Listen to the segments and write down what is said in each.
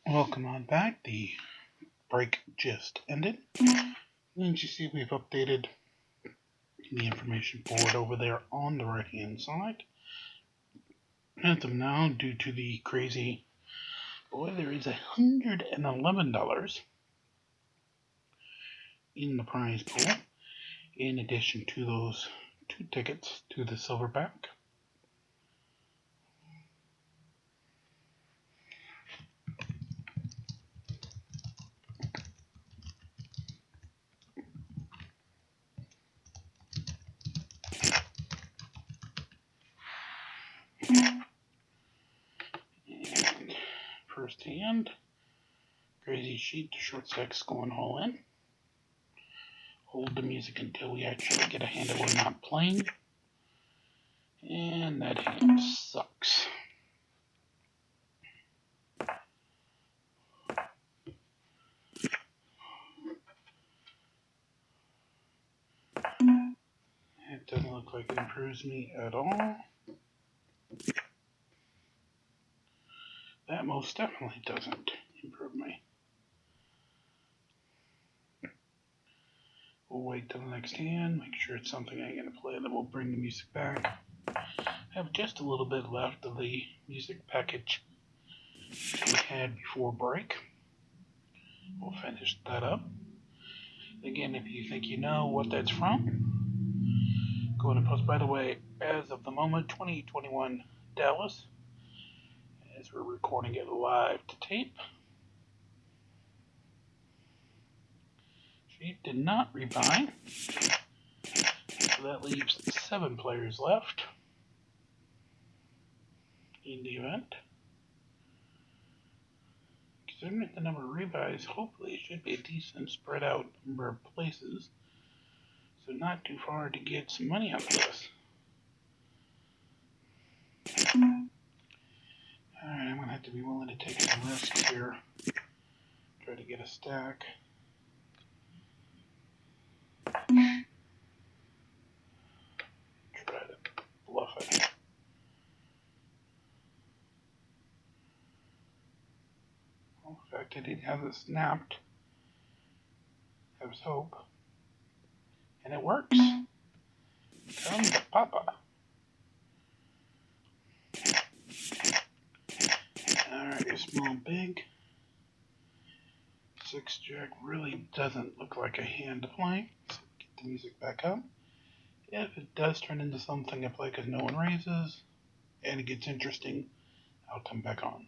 Welcome on back. The break just ended. And you see we've updated the information board over there on the right hand side. As of now, due to the crazy there is $111 in the prize pool, in addition to those 2 tickets to the Silverback. And first hand, crazy sheet to short stacks going all in. Hold the music until we actually get a hand that we're not playing. And that hand sucks. It doesn't look like it improves me at all. That most definitely doesn't improve me. We'll wait till the next hand, make sure it's something I'm going to play, then we'll bring the music back. I have just a little bit left of the music package we had before break. We'll finish that up. Again, if you think you know what that's from, go ahead and post. By the way, as of the moment, 2021 Dallas, as we're recording it live to tape. She did not rebuy, so that leaves 7 players left in the event. Considering the number of rebuys, hopefully it should be a decent spread out number of places, so not too far to get some money out of this. Alright, I'm going to have to be willing to take some risks here. Try to get a stack. Try to bluff it. Well, the fact I didn't have it snapped, I was hope. And it works. Come to Papa. Alright, a small big. 6 jack really doesn't look like a hand to play. So get the music back up. If it does turn into something to play because no one raises, and it gets interesting, I'll come back on.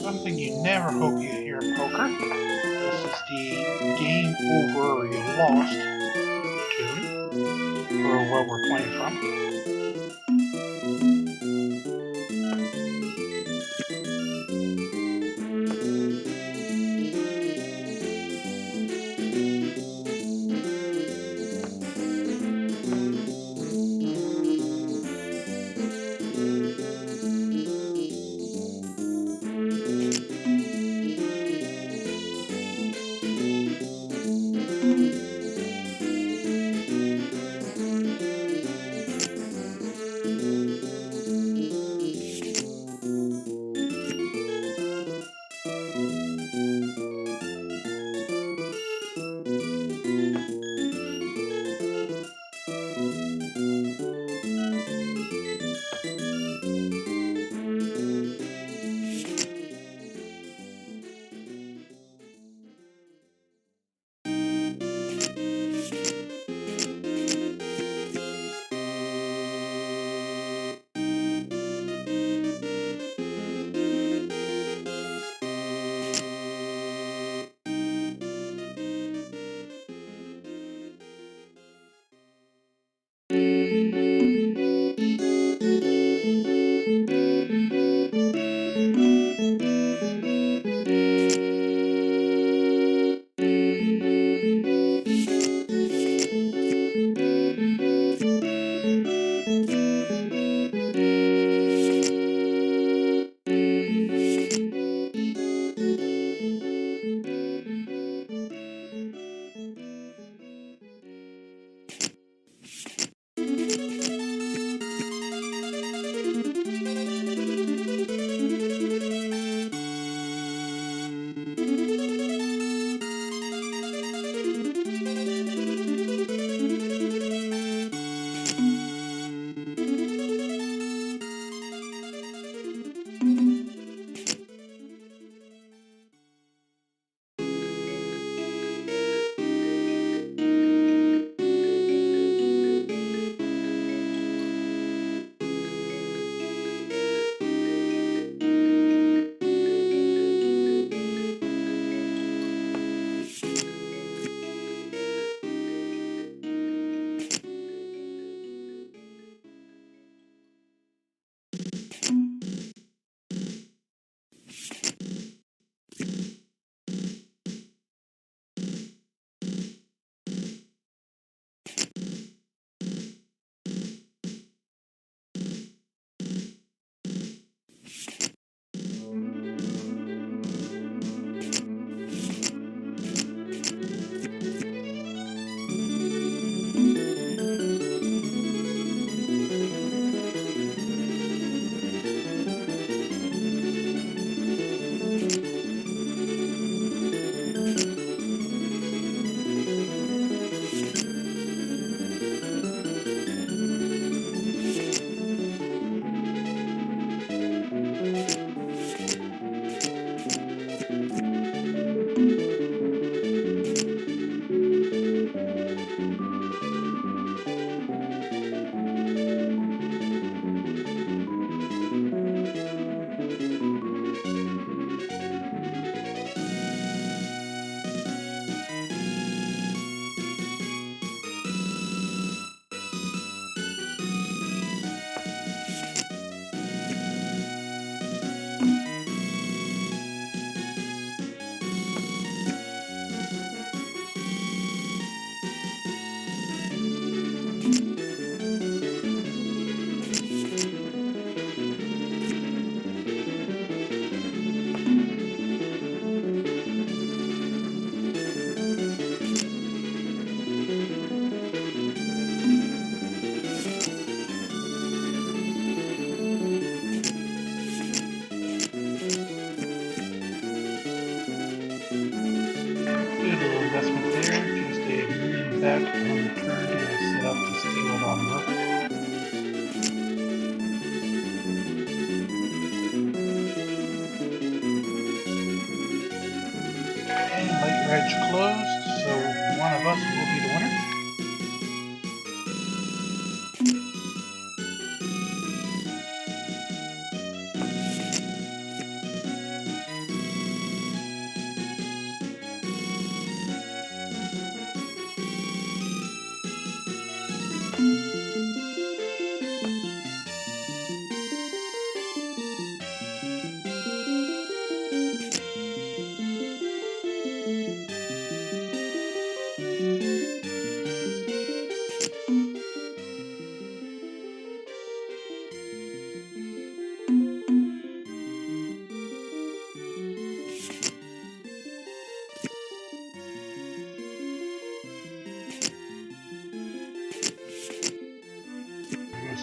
Something you never hope you hear in poker. This is the game over or you lost tune for where we're playing from. Silverback on the turn and set up to steal it on river. And late reg closed, so one of us will be the winner.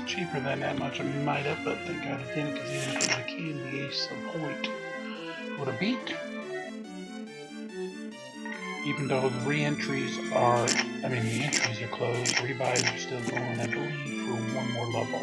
Cheaper than that much, I might have, but thank God I didn't, because even if I can, the ace of point would have beat. Even though the re-entries are, the entries are closed, rebuys are still going, I believe, for one more level.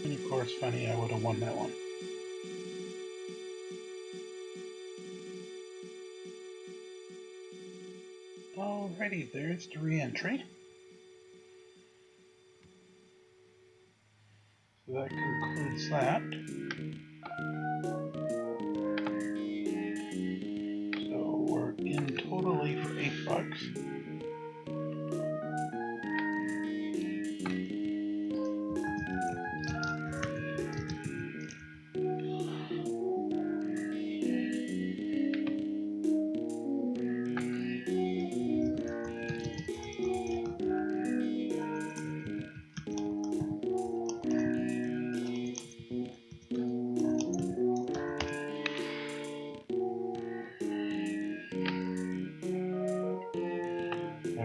And of course, funny, I would have won that one. Alrighty, there's the re-entry. So that concludes that. So we're in totally for $8.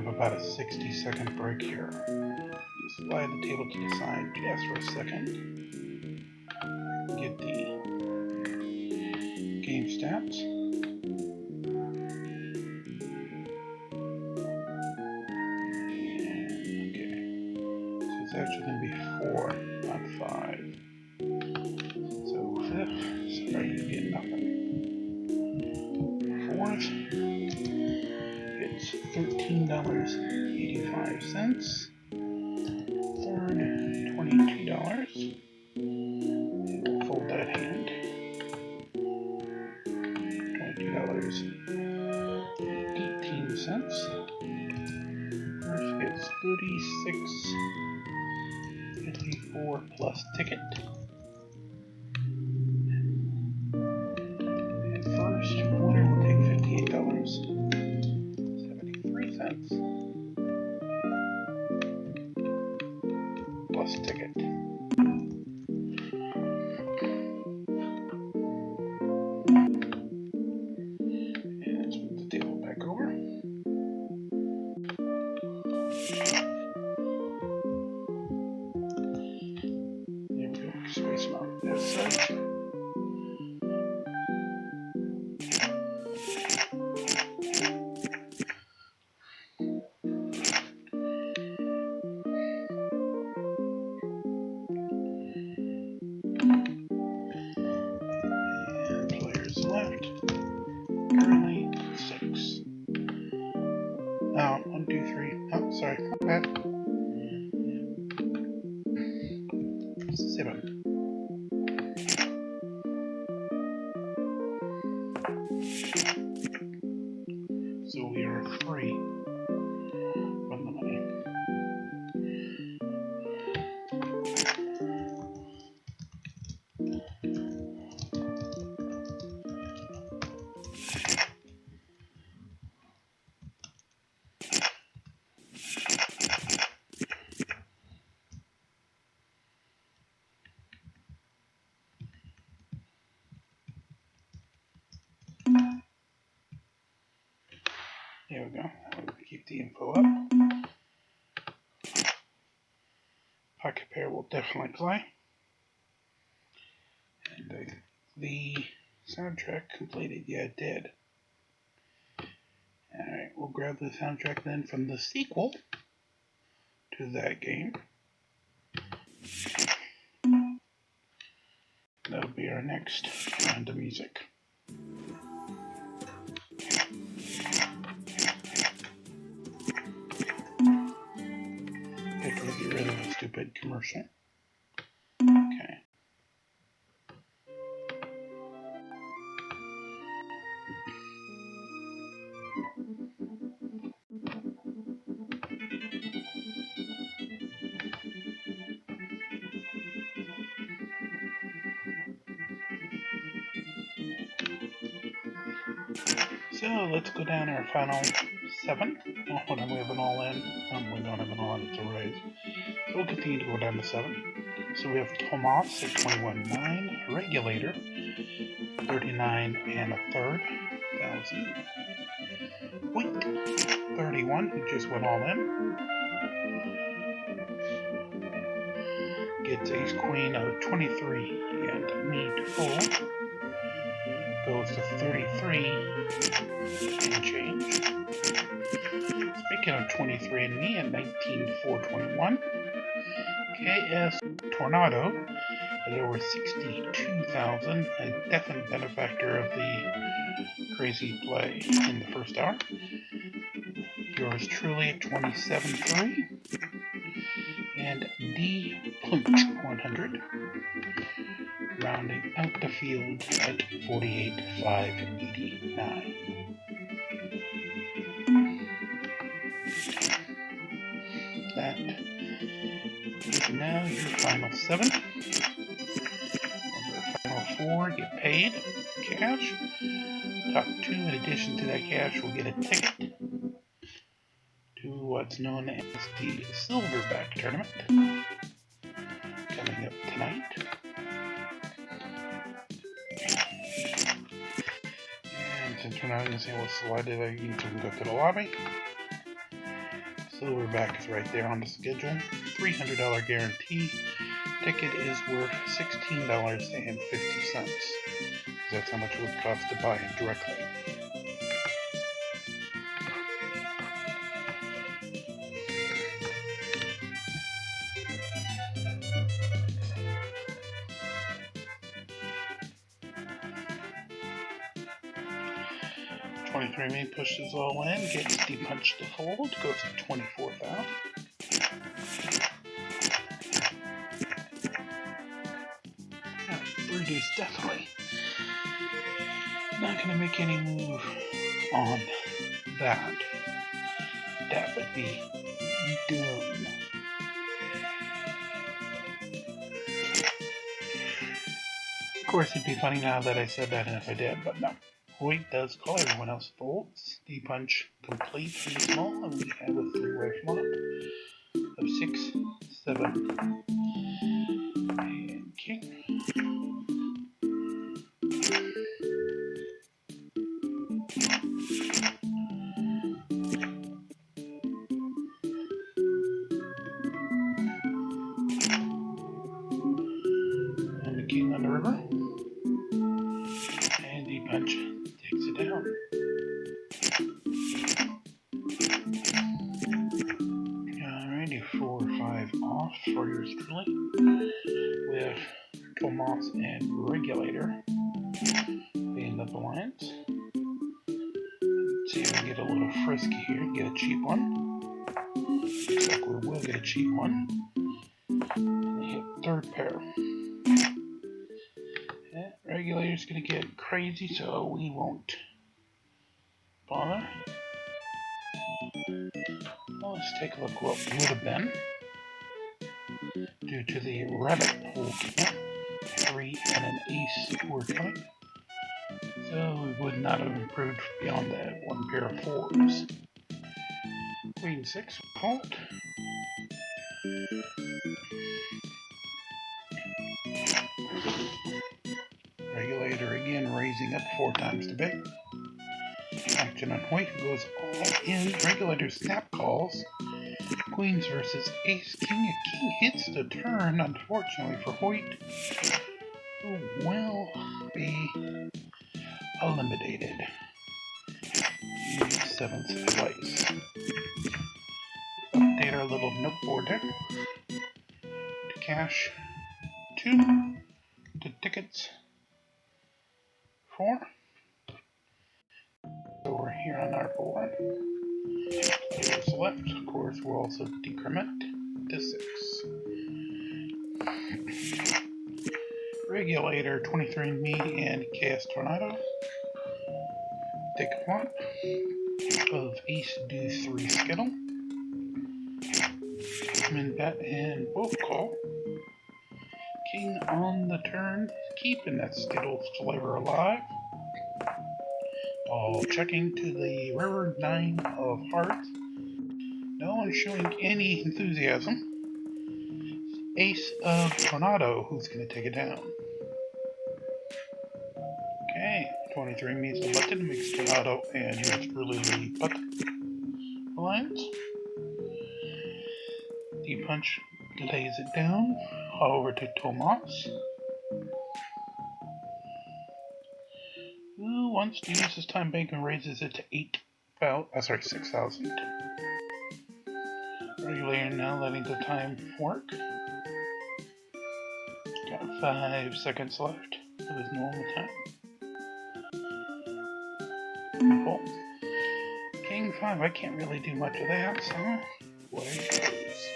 About a 60-second break here. Slide the table to the side just for a second. Get the game stats. And okay. So it's actually going to be 4, not 5. So 5th, sorry, you get nothing. 4th, it's $13.85. Third, $22. And we'll fold that hand. $22.18. First gets $36.54 plus ticket. And first winner will take $58.73 plus ticket. Space mount as such. And players left. Currently 6. Oh, 1, 2, 3. Oh, sorry. Not bad. 7. There we go. Keep the info up. Pocket pair will definitely play. And the soundtrack completed. Yeah, it did. Alright, we'll grab the soundtrack then from the sequel to that game. That'll be our next round of music. Quickly get rid of the stupid commercial. Okay. So let's go down our final 7. Oh, hold on, we have an all-in. We don't have an all-in, it's a raise. So we'll continue to go down to 7. So we have Tomas at 21.9, Regulator 39 and a third thousand. Wait, 31, who just went all in. Gets Ace Queen of 23 and need full. Goes to 33 and change. Speaking of 23 and me at 19,421. KS Tornado at over 62,000, a definite benefactor of the crazy play in the first hour. Yours truly at 27.3. And D Punch 100, rounding out the field at 48,589. That is now your final 7. And your final 4 get paid cash. Top 2, in addition to that cash, will get a ticket to what's known as the Silverback tournament coming up tonight. And since we're not going to say what slide it I use, we can go to the lobby. Silverback is right there on the schedule. $300 guarantee. Ticket is worth $16.50. That's how much it would cost to buy it directly. Me pushes all in, gets depunched to fold, goes to 24,000. Reduce definitely not going to make any move on that. That would be dumb. Of course, it'd be funny now that I said that, and if I did, but no. Hoyt does call, everyone else folds. D-punch complete from the small, and we have a 3-way flop of 6, 7, and king. And the king on the river. And D-punch takes it down. Alrighty, 4 or 5 off for yours truly. With Tomas and Regulator being the blinds. Let's see if we can get a little frisky here, get a cheap one. Looks like we will get a cheap one. And hit third pair. Yeah, Regulator's gonna get crazy, so we won't bother. Well, let's take a look what would have been due to the rabbit hole count. 3 and an ace were coming. So we would not have improved beyond that 1 pair of 4s. Queen 6, called. Regulator again raising up 4 times the big. Action on white, who goes all in. Regulator snap calls. Queens versus ace king. A king hits the turn, unfortunately for Hoyt, who will be eliminated in 7th place. Update our little note board there. To cash 2, to tickets 4. Over here on our board. Players left, of course, will also decrement to 6. Regulator, 23andMe, and Chaos Tornado. Take a flop of Ace, Deuce, 3 Skittle. Min bet and both call. King on the turn, keeping that Skittle's flavor alive. All checking to the river, 9 of hearts. No one showing any enthusiasm. Ace of Tornado, who's going to take it down. Okay, 23 meets the button, makes Tornado and yours really the button lines. The punch lays it down. Over to Tomas, who wants to use his time bank and raises it to 6,000. Regulator now letting the time work. Got 5 seconds left of his normal time. Cool. King 5, I can't really do much of that, so play goes.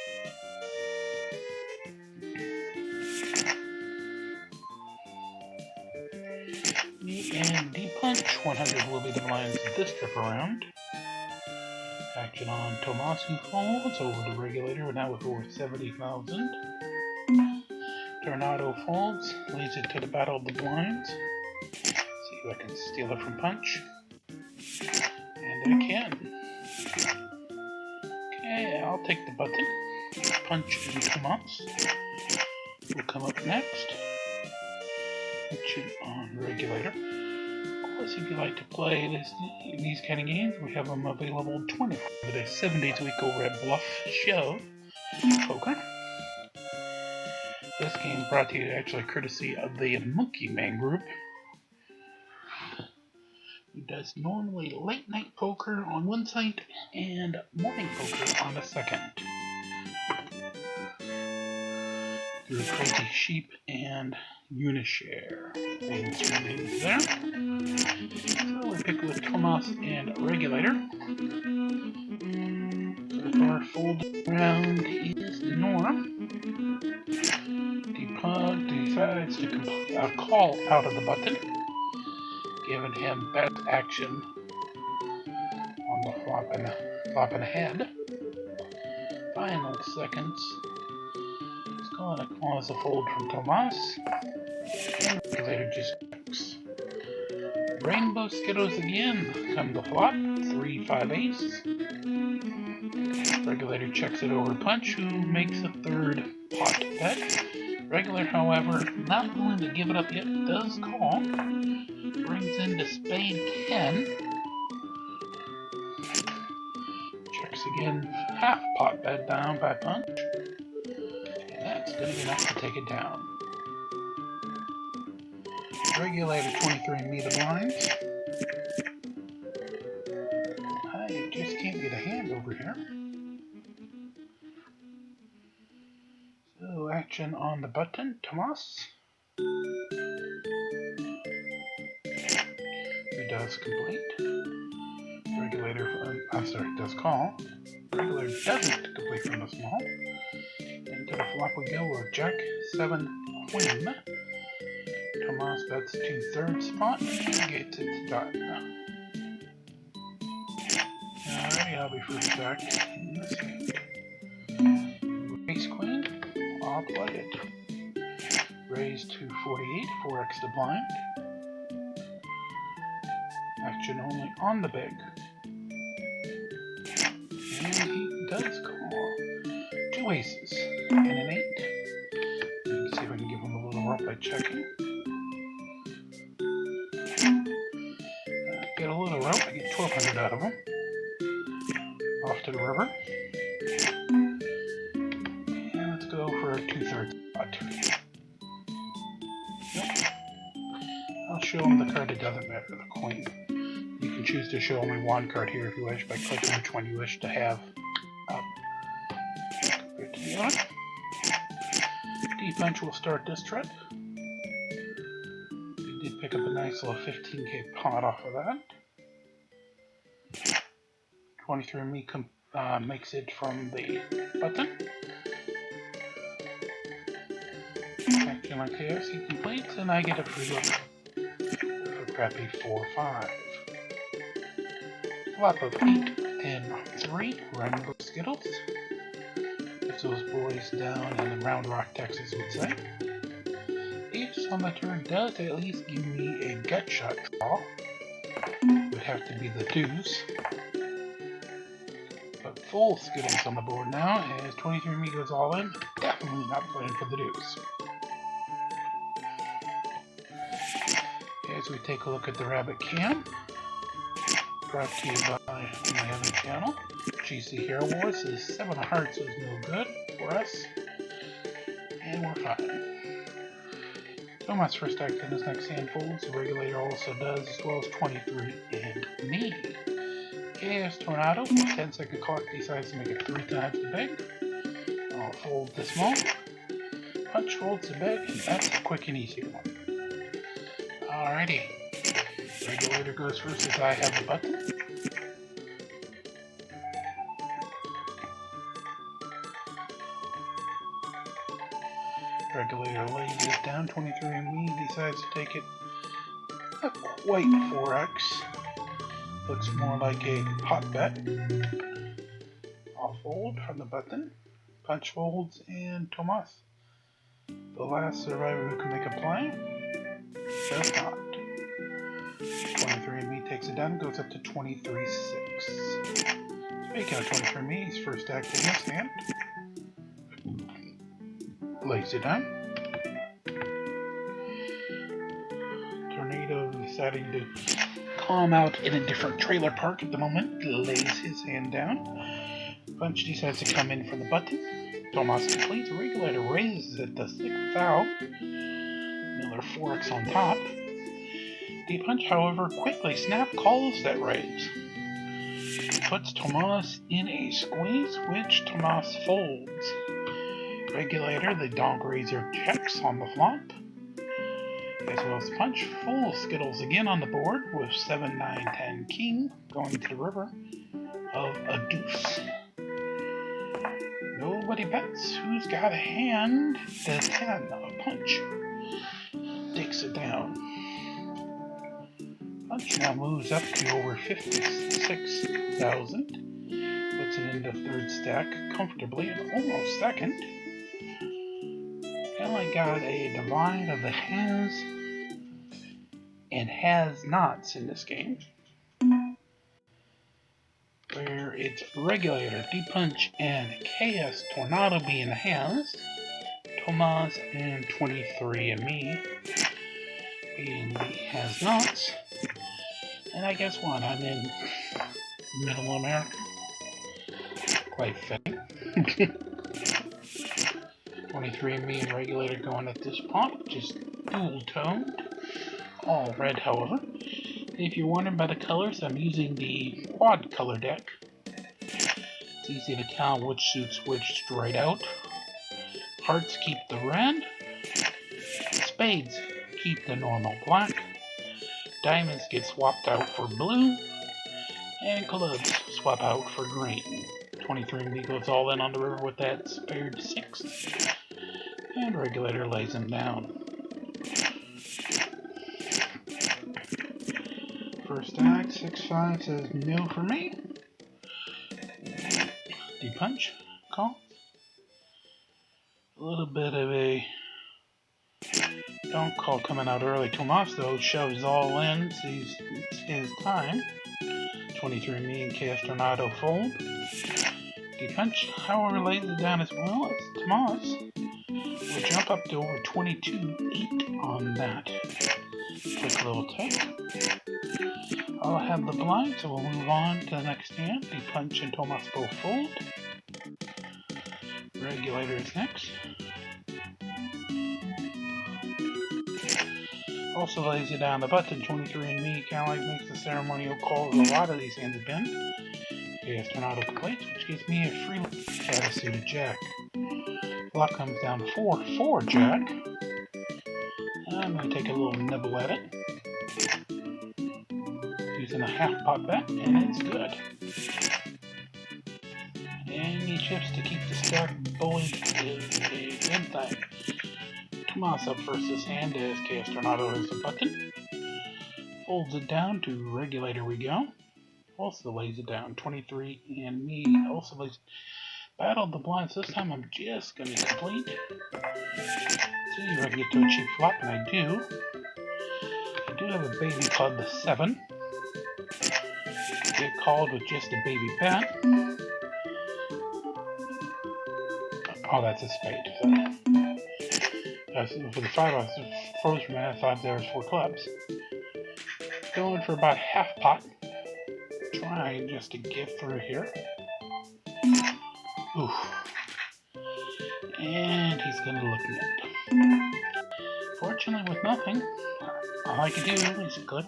Me and D punch, 100 will be the blinds this trip around. Action on Tomas, who folds over the regulator, now with over 70,000. Tornado folds, leads it to the battle of the blinds. See if I can steal it from punch. And I can. Okay, I'll take the button. Punch and Tomas will come up next. Action on regulator. Of course, if you like to play these kind of games, we have them available 7 days a week over at Bluff Show Poker. This game brought to you actually courtesy of the Monkey Man group, who does normally late night poker on one site and morning poker on the second. Through Crazy Sheep and Unishare. Famous names there. So we pick with Tomas and Regulator. So far, fold round is Norm. Decides to call out of the button, giving him best action on the flop and ahead. Final seconds. He's going to cause a fold from Tomas. And Regulator just checks. Rainbow Skittles again come to flop. 3, 5 ace. Regulator checks it over punch, who makes a third pot bet. Regulator, however, not willing to give it up yet, does call. Brings in the spade 10. Checks again, half pot bet down by punch. And that's going to be enough to take it down. Regulator 23 meter blinds. I just can't get a hand over here. So action on the button, Tomas. Who does complete. Regulator, does call. Regulator doesn't complete from the small. Into the flop we go with Jack 7 Queen. Tomas bets 2/3 spot and gets it done. Alright, I'll be first back in this game. Ace Queen, I'll play it. Raise to 48, 4x to blind. Action only on the big. And he does call. 2 aces and an 8. You can see if I can give him a little rope by checking. Get a little rope, I get 1,200 out of them. Off to the river. And let's go for a 2/3 spot. Yep. I'll show them the card that doesn't matter, the queen. You can choose to show only one card here if you wish by clicking which one you wish to have up. Compared to the other. D-Punch will start this trip. We did pick up a nice little 15k pot off of that. 23andMe makes it from the button. Action on chaos he completes, and I get a free look for crappy 4/5. Flop of 8 and 3 Rainbow Skittles. If those boys down in Round Rock, Texas would say. Ace on the turn does at least give me a gut shot draw. Would have to be the deuce. But full Skittles on the board now as 23andMe goes all in. Definitely not playing for the deuce. As we take a look at the Rabbit Cam. Brought to you by my other channel. GC Hero Wars. Is 7 of Hearts is no good for us. And we're fine. Tomas first act in his next hand folds. The Regulator also does, as well as 23andMe. Chaos Tornado, 10-second clock, decides to make it 3 times the big. I'll fold this small. Punch folds the big, and that's a quick and easy one. Alrighty. Regulator goes first as I have the button. Regulator lays it down. 23andMe decides to take it. Not quite 4x. Looks more like a pot bet. I'll fold from the button. Punch folds and Tomas. The last survivor who can make a play does not. 23andMe takes it down and goes up to 23-6. Speaking of 23andMe, he's first act in his hand. Lays it down. Tornado deciding to calm out in a different trailer park at the moment. Lays his hand down. Punch decides to come in from the button. Tomas completes. Regulator raises it to 6th thou. Another 4x on top. D-Punch, however, quickly snap calls that raise. Puts Tomas in a squeeze, which Tomas folds. Regulator, the Donk Razor checks on the flop. As well as Punch, full Skittles again on the board with 7, 9, 10 king going to the river of a deuce. Nobody bets. Who's got a hand? The 10 of Punch. Takes it down. Punch now moves up to over 56,000. Puts it into 3rd stack comfortably and almost 2nd. Kinda got a divide of the has and has nots in this game. Where it's Regulator, D-Punch, and Chaos Tornado being the has. Tomas and 23andMe being the has nots. And I guess what? I'm in Middle America. Quite fitting. 23andMe and Regulator going at this pop, just dual toned. All red, however. If you're wondering by the colors, I'm using the quad color deck. It's easy to tell which suits which straight out. Hearts keep the red. Spades keep the normal black. Diamonds get swapped out for blue. And clubs swap out for green. 23andMe goes all in on the river with that spared 6. And Regulator lays him down. First act, 6-5 says no for me. D-Punch, call. A little bit of a don't call coming out early. Tomas, though, shoves all in, sees it's his time. 23andMe and Chaos Tornado fold. D-Punch, however, lays it down as well as Tomas. We'll jump up to over 22-8 on that. Quick little take. I'll have the blind, so we'll move on to the next hand. The punch and Tomas both fold. Regulator is next. Also lays it down the button. 23andMe kind of like makes the ceremonial call as a lot of these hands have been. Chaos Tornado plates, which gives me a free had a suited jack. Flop comes down 4-4 jack. I'm going to take a little nibble at it. Using a half pot bet, and it's good. Any chips to keep the stack bully is a good thing. Tomas up first this hand as Chaos Tornado has a button. Folds it down to regulator we go. Also lays it down. 23andMe also lays. Battled the blinds. This time I'm just going to complete. See if I can get to a cheap flop, and I do. I do have a baby called the 7. Get called with just a baby bet. Oh, that's a spade. For the 5, I was froze for a minute. I thought there was 4 clubs. Going for about half pot. Trying just to get through here. Ooh. And he's going to look at. Fortunately, with nothing, all I can do is click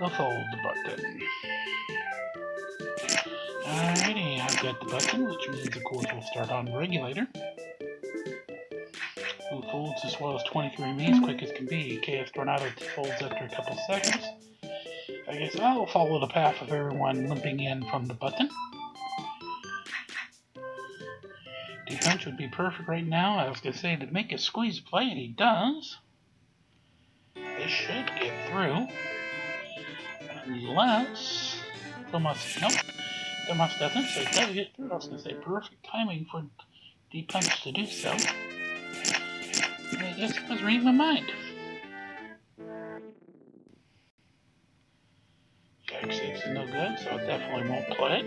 the fold button. Alrighty, I've got the button, which means, of course, we'll start on regulator. Who folds as well as 23andMe as quick as can be. Chaos Tornado folds after a couple seconds. I guess I'll follow the path of everyone limping in from the button. D-punch would be perfect right now. I was going to say to make a squeeze play, and he does. This should get through. Unless Tomas, nope, Tomas doesn't, so it does get through. I was going to say perfect timing for D-punch to do so. I guess I was reading my mind. Jack 6 is no good, so I definitely won't play it.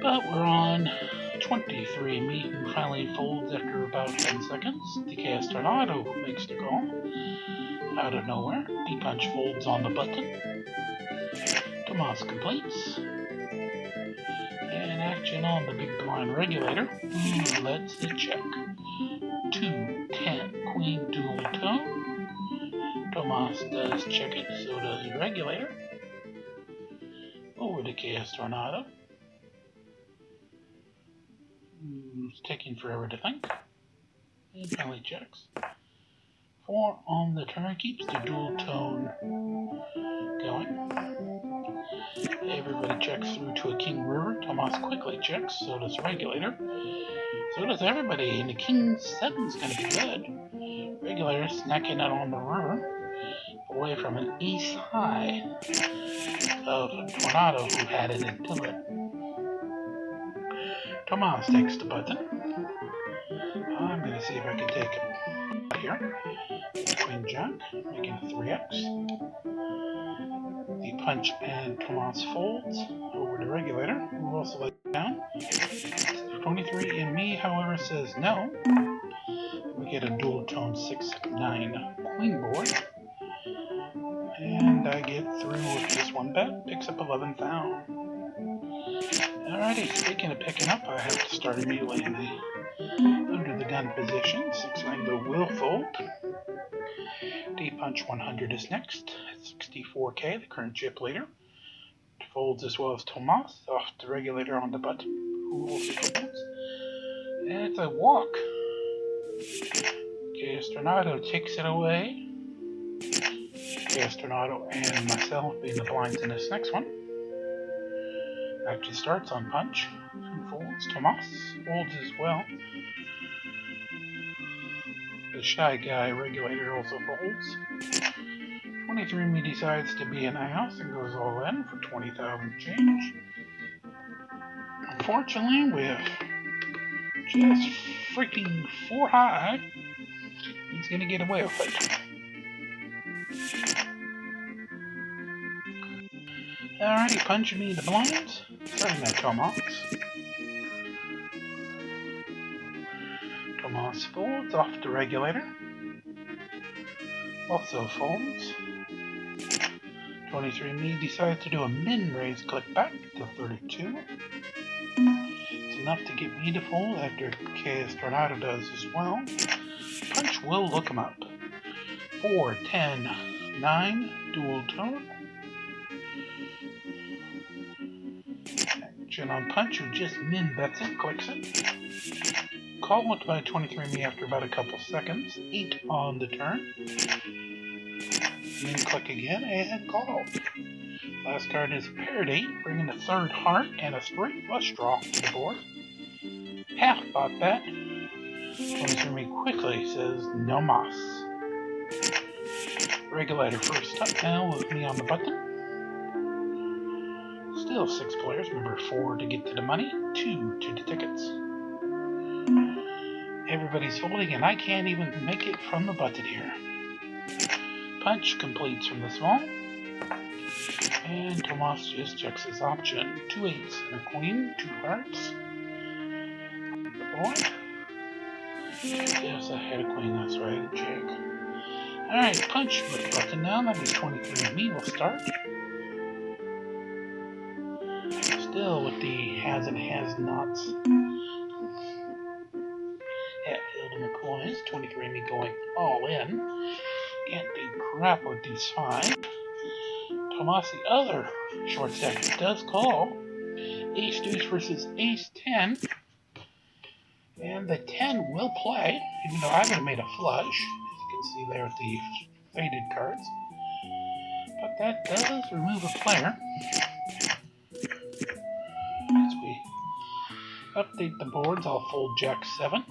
But we're on 23andMe, who finally folds after about 10 seconds. The Chaos Tornado makes the call. Out of nowhere, D-punch folds on the button. Tomas completes. And action on the big blind regulator, who lets it check. 2-10 Queen dual tone. Tomas does check it, so does the regulator. Over to Chaos Tornado. It's taking forever to think. And finally checks. 4 on the turn keeps the dual tone going. Everybody checks through to a King River. Tomas quickly checks, so does regulator. So does everybody, and the King 7 is going to be good. Regulator snacking it on the river, away from an ace high of Tornado, who had it until it. Tomas takes the button. I'm going to see if I can take it here. Queen Jack, making 3x. The punch and Tomas folds over the regulator, who also lays down. 23andMe, however, says no. We get a dual tone 6-9 queen board. And I get through with just one bet, picks up 11,000. Alrighty, speaking of picking up, I have to start immediately in the under the gun position. 6 mango will fold. D-punch 100 is next. 64k, the current chip leader. Folds as well as Tomas, off the regulator on the button, who also folds. And it's a walk. Chaos Tornado takes it away. Chaos Tornado and myself being the blinds in this next one. Action starts on punch. Who folds? Tomas folds as well. The shy guy regulator also folds. 23andMe decides to be an ass and goes all in for 20,000 change. Unfortunately, with just freaking 4 high, he's gonna get away with it. Alrighty, punching me the blinds. Starting at Tomas. Tomas folds off the regulator. Also folds. 23andMe decides to do a min raise click back to 32. It's enough to get me to fold after KS Tornado does as well. Punch will look him up. 4, 10, 9, dual tone. Action on Punch, who just min bets it, clicks it. Call went by 23andMe after about a couple seconds. 8 on the turn. And then click again and call. Last card is a paired 8, bringing a third heart and a straight flush draw to the board. Half bought that. 23andMe quickly says no mas. Regulator first up now with me on the button. Still 6 players, remember 4 to get to the money, 2 to the tickets. Everybody's folding and I can't even make it from the button here. Punch completes from the small. And Tomas just checks his option. 2 8s and a queen, 2 hearts. The board. Yes, I had a queen, that's right, check. Alright, Punch with the button now, that means 23andMe will start. Still with the has and has nots. Yeah, Hilda McCoy is 23andMe going all in. Can't do crap with these 5. Tomas, the other short stack, does call. Ace deuce versus ace 10. And the 10 will play, even though I would have made a flush, as you can see there with the faded cards. But that does remove a player. As we update the boards, I'll fold Jack 7.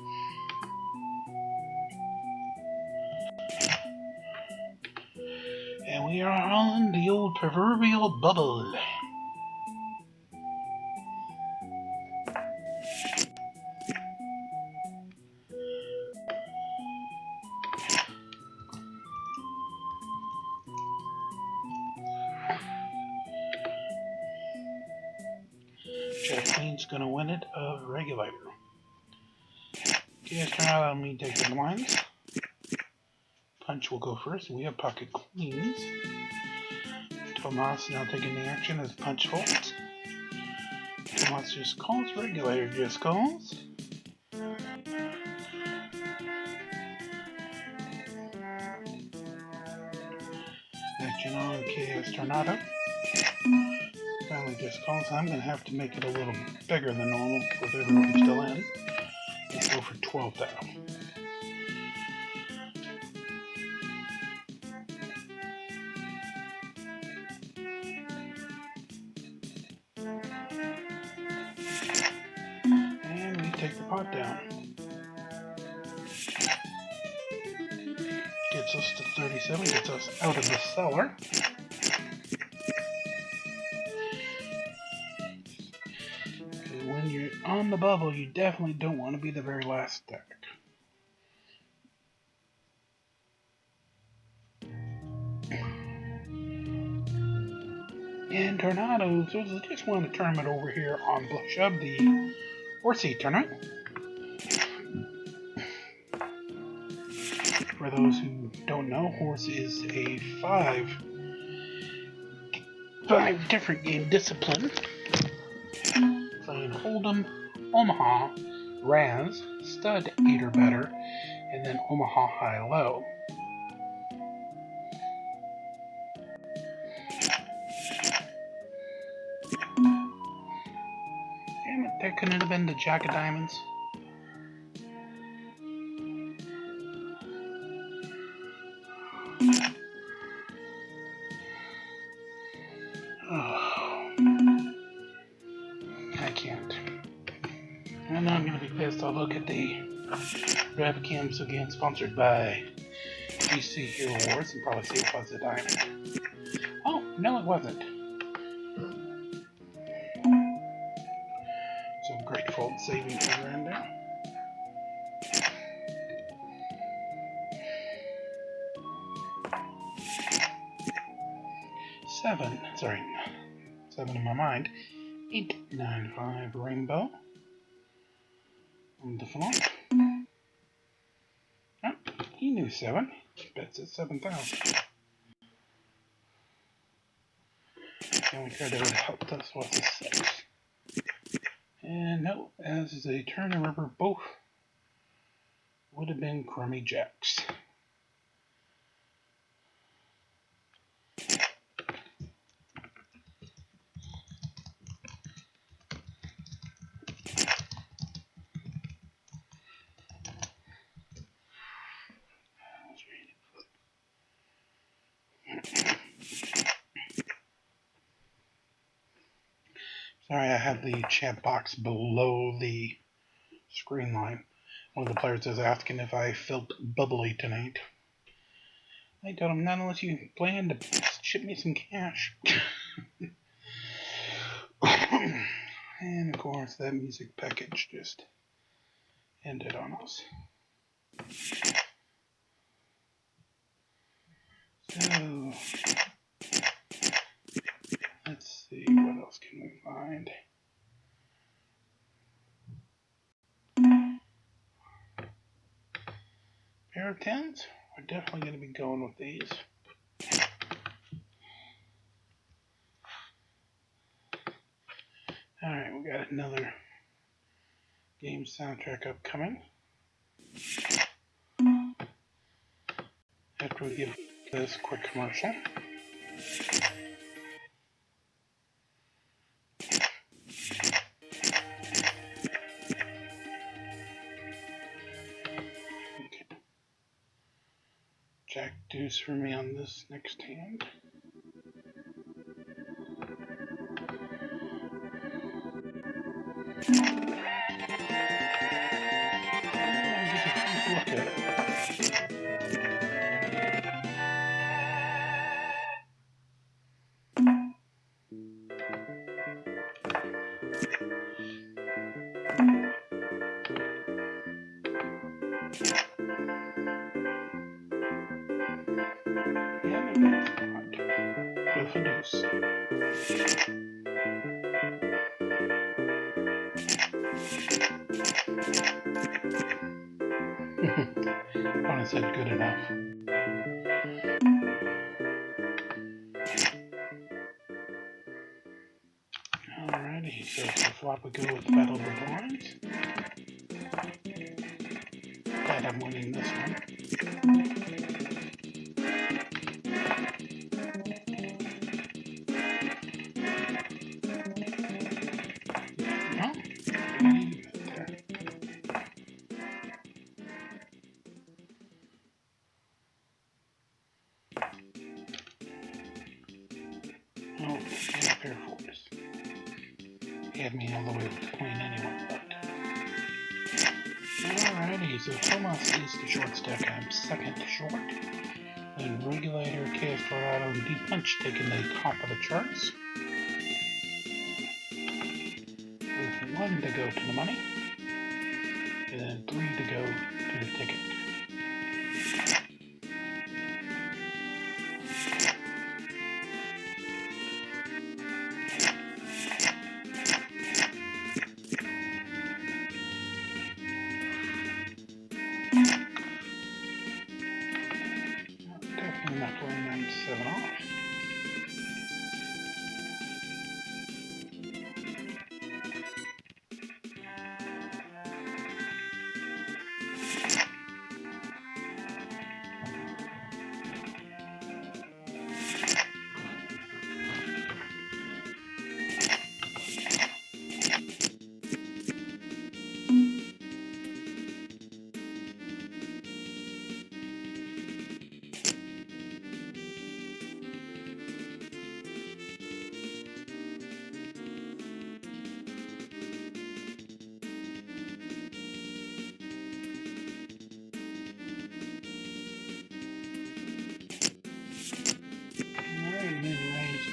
And we are on the old proverbial bubble. Jack Queen's gonna win it of regulator. Okay, turn out on me taking the blinds. Punch will go first. We have pocket queens. Tomas now taking the action as Punch folds. Tomas just calls, regulator just calls. Action on KS Tornado. Finally just calls. I'm going to have to make it a little bigger than normal with everyone still in. Let's go for 12 now. And we take the pot down. Gets us to 37, gets us out of the cellar. When you're on the bubble, you definitely don't want to be the very last stack. And Tornado, so I just won the tournament over here on Bluff, the Horsey tournament. For those who don't know, Horse is a 5 different game discipline. Playing Hold'em, Omaha, Raz, Stud 8 or better, and then Omaha High-Low. Damn it, that couldn't have been the Jack of Diamonds. Oh, I can't. And now I'm going to be pissed. I'll look at the Webcams again, sponsored by DC Hero Wars, and probably see it was a diamond. Oh, no it wasn't. So great fold saving program there. Seven in my mind. 8, 9, 5 rainbow. On the flop. Oh, he knew 7. Bets at 7,000. The only card that would have helped us was a 6. And no, as a turn and river, both would have been crummy jacks. Sorry, I have the chat box below the screen line. One of the players is asking if I felt bubbly tonight. I told him, not unless you plan to ship me some cash. And of course, that music package just ended on us. So, let's see, what else can we find? Pair of 10s? We're definitely going to be going with these. Alright, we got another game soundtrack upcoming. After we give this quick commercial. Okay. Jack deuce for me on this next hand. Look at it. With a deuce. I said good enough. Alrighty, so for flop we go with Battle of the Blinds. Glad I'm winning this one. Oh, yeah, pair of 4s. He had me all the way with the queen anyway, but... Alrighty, so Thomas is the short stack, I'm second short. Then Regulator, Chaos Tornado, and Deep Punch taking the top of the charts. With 1 to go to the money. And then 3 to go to the ticket. Definitely not playing 97 off.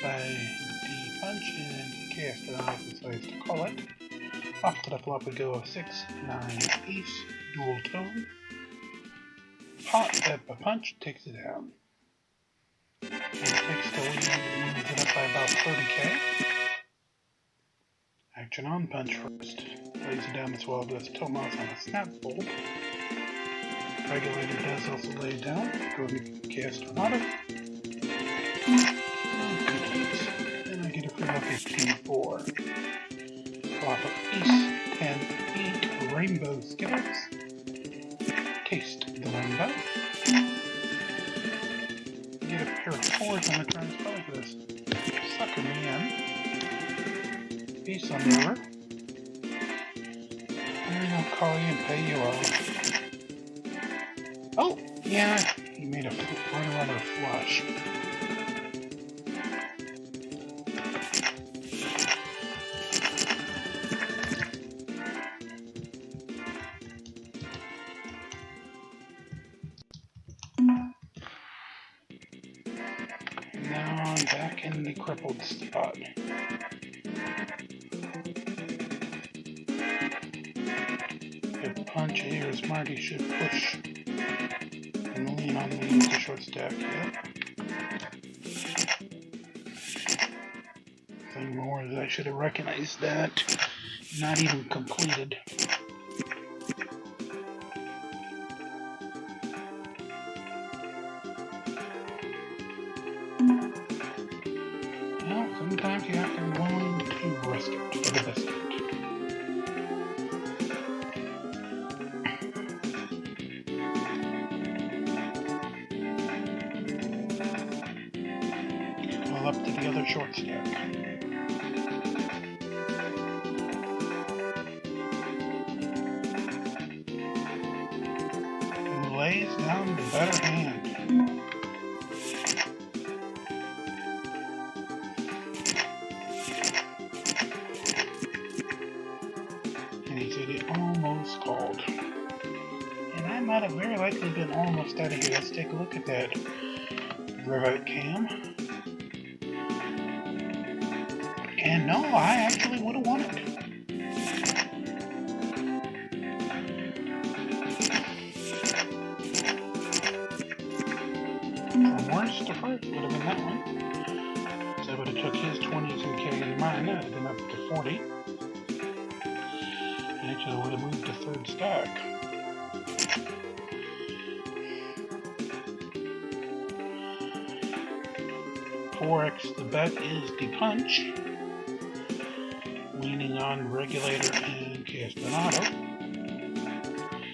By the punch and cast it off decides to call it. Off to the flop we go of 6, 9, ace, dual tone. Pot at the punch takes it down. And takes the lead and moves it up by about 30k. Action on punch first. Lays it down as well as Tomas on a snap fold. Regulator does also lay it down. Go ahead and cast Tornado. 15-4. Flop of ace, 10-8, rainbow skittles. Taste the rainbow. Get a pair of fours on the turn spell like this. Sucker me in. Ace on the river. And then I'll call you and pay you off. Oh, yeah, he made a runner flush. Now I'm back in the crippled spot. If punch here is smart, he should push and lean on me with the short stack. Yep. Thing more is I should have recognized that. Not even completed. Well, sometimes you have to be willing to risk it for the biscuit. Up to the other short stack. Who lays down the better hand? And he said it almost called. And I might have very likely been almost out of here. Let's take a look at that river cam. And no, I actually would have won it. From worst to first would have been that one. So I would have took his 20s and carried mine. That would have been up to 40. And actually would have moved to third stack. $4x the bet is the punch. Leaning on regulator and castonato.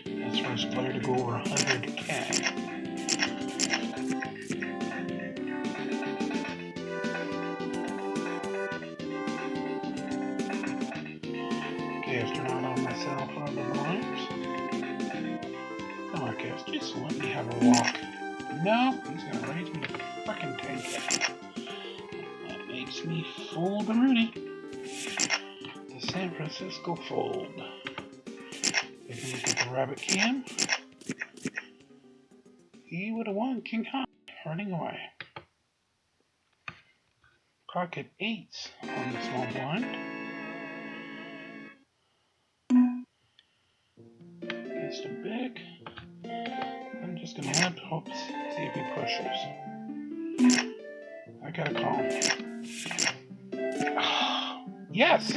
That's first player to go over 100K. Castonato myself on the blinds. Come on, Cast, just let me have a walk. No, he's gonna raise me to fucking 10K. That makes me fold the Rooney. San Francisco fold. Take a look at the rabbit cam. He would have won King High, running away. Pocket eights on the small blind. Against a big. I'm just gonna limp, hopes, see if he pushes. I gotta call. Yes!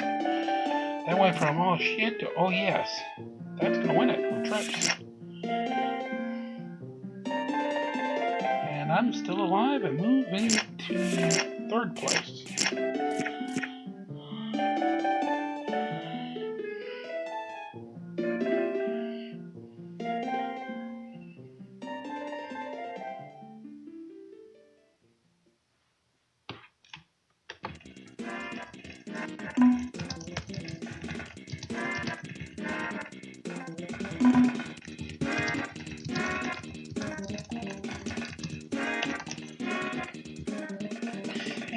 That went from oh shit to oh yes. That's gonna win it with trips. And I'm still alive and moving to third place.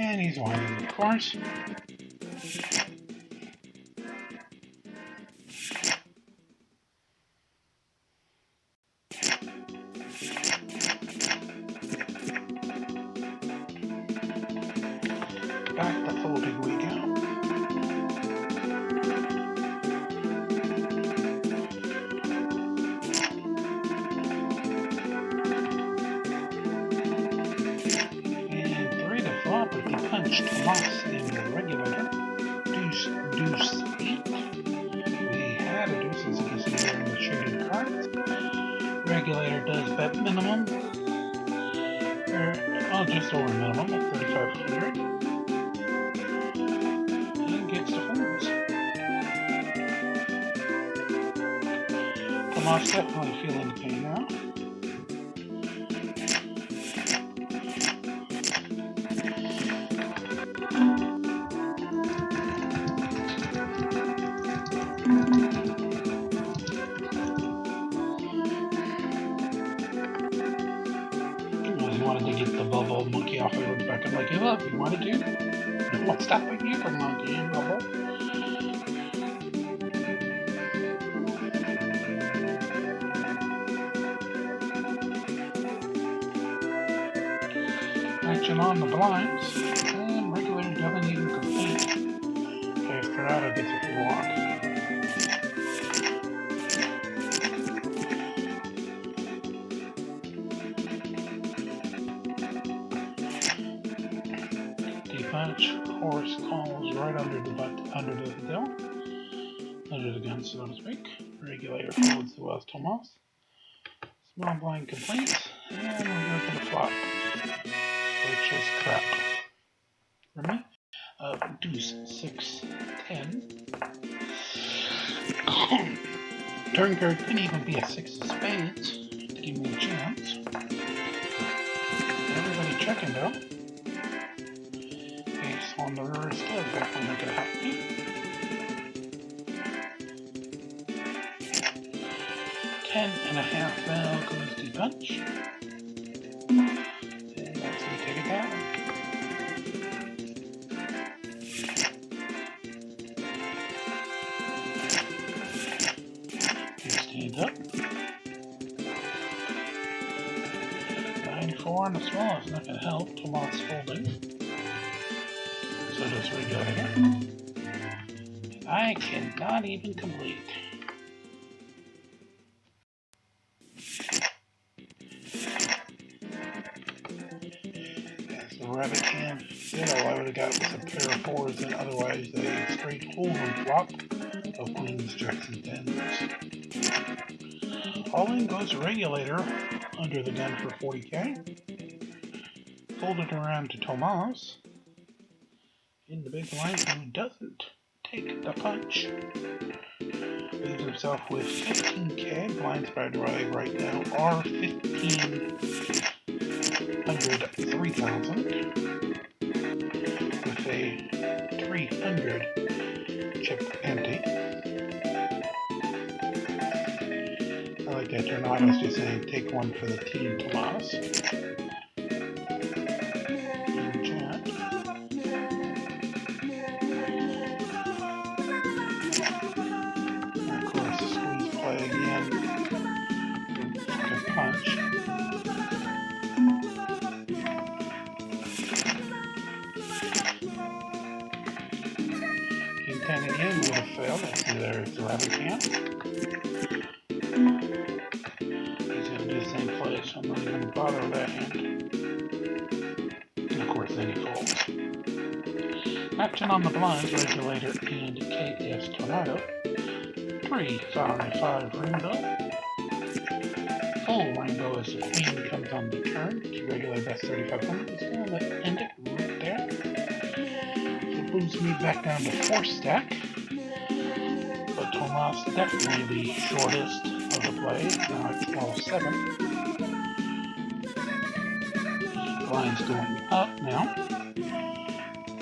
And he's winding, of course. Back to folding we go. Punch Tomas in the regulator. Deuce, deuce, 8. We had a deuce as you can see there in the shaded cards. Regulator does bet minimum. Or, just over minimum at 3,500. Tomas definitely feeling the pain now. He wanted to get the bubble monkey off of Silverback. I'm like, hey, look, you wanted to? No one's stopping you from monkeying bubble. Action on the blinds, and regulator doesn't even complete. Okay, Stornado gets a full walk. Punch, horse calls right under the gun, so to speak. Regulator folds to us, Tomas. Small blind completes, and we go to the flop, which is crap. For me, deuce, 6, 10. Turn card can even be a 6 of spades to give me a chance. Everybody checking though. On the river still, definitely not gonna help me. 10.5 bell goes the punch. And that's gonna take it down. He stands up. 9-4 on the small is not gonna help. Tomas folding. So does regulator. I cannot even complete. As the rabbit can, all I would have got was a pair of 4s and otherwise a straight hold'em flop of queens, jacks, and 10s. All in goes regulator under the gun for 40k. Folded around to Tomas. In the big line, who doesn't take the punch. Leaves himself with 15k. Blinds by drive right now are 1,500, 3,000. With a 300 chip empty. I like that Tornado's just saying take one for the team, Tomas. Punch. King 10 again would have failed. Let's see, there's the rabbit can. He's going to do the same play, so I'm not even going to bother with that hand. And of course, then he folds. Action on the blinds, regulator, and KS Tornado. 3, 5, rainbow. Full rainbow as the queen comes on the turn. It's regular best 3,500. It's going to end it right there. So it moves me back down to 4 stack. But Tomas definitely the shortest of the plays. Now it's 12-7. Lines going up now.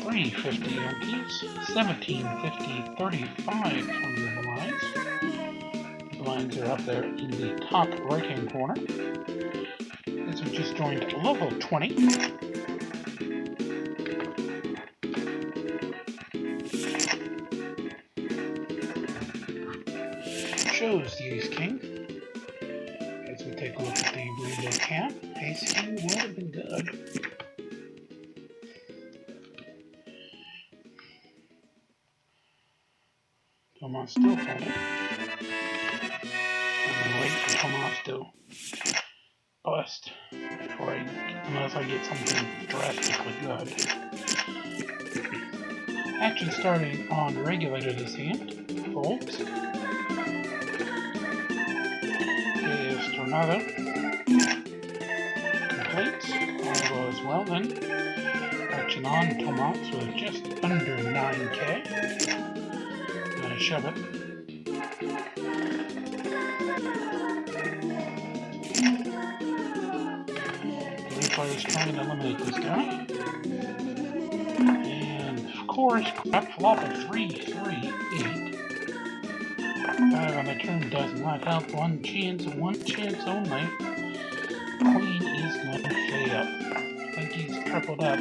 350 Yankees. 1750, 3,500 lines. Lines are up there in the top right hand corner. This one just joined level 20. Shows the ace king. As we take a look at the rainbow cap, ace king would have been good. Tomas still folding. Wait for Tomas to bust before unless I get something drastically good. Action starting on the regulator this hand. Folds. Is Tornado. Completes. All as well then. Action on Tomas with just under 9k. Gonna shove it. is trying to eliminate this guy. And of course, crap flop of 3, 3, 8. 5 on the turn does not help. One chance only. Queen is going to fail. I think he's tripled up.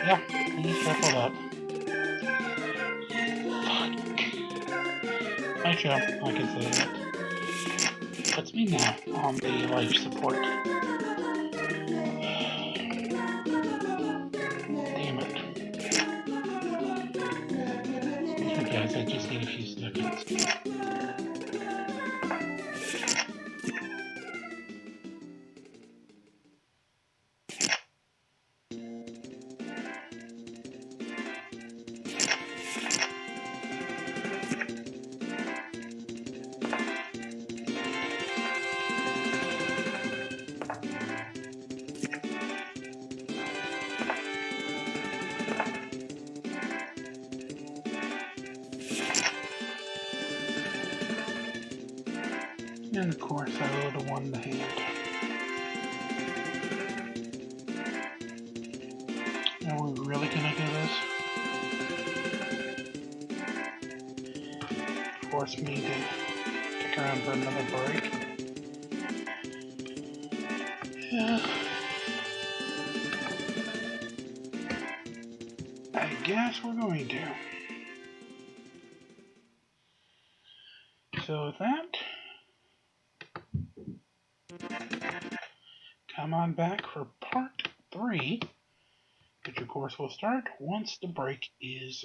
Yeah, he's tripled up. Fuck. I show, I can say that. Puts me now on the life support. Damn it. Excuse me guys, I just need a few seconds. And of course, I would have won the hand. Are we really gonna do this? Force me to stick around for another break. Yeah. I guess we're going to. So with that, come on back for part 3, which of course will start once the break is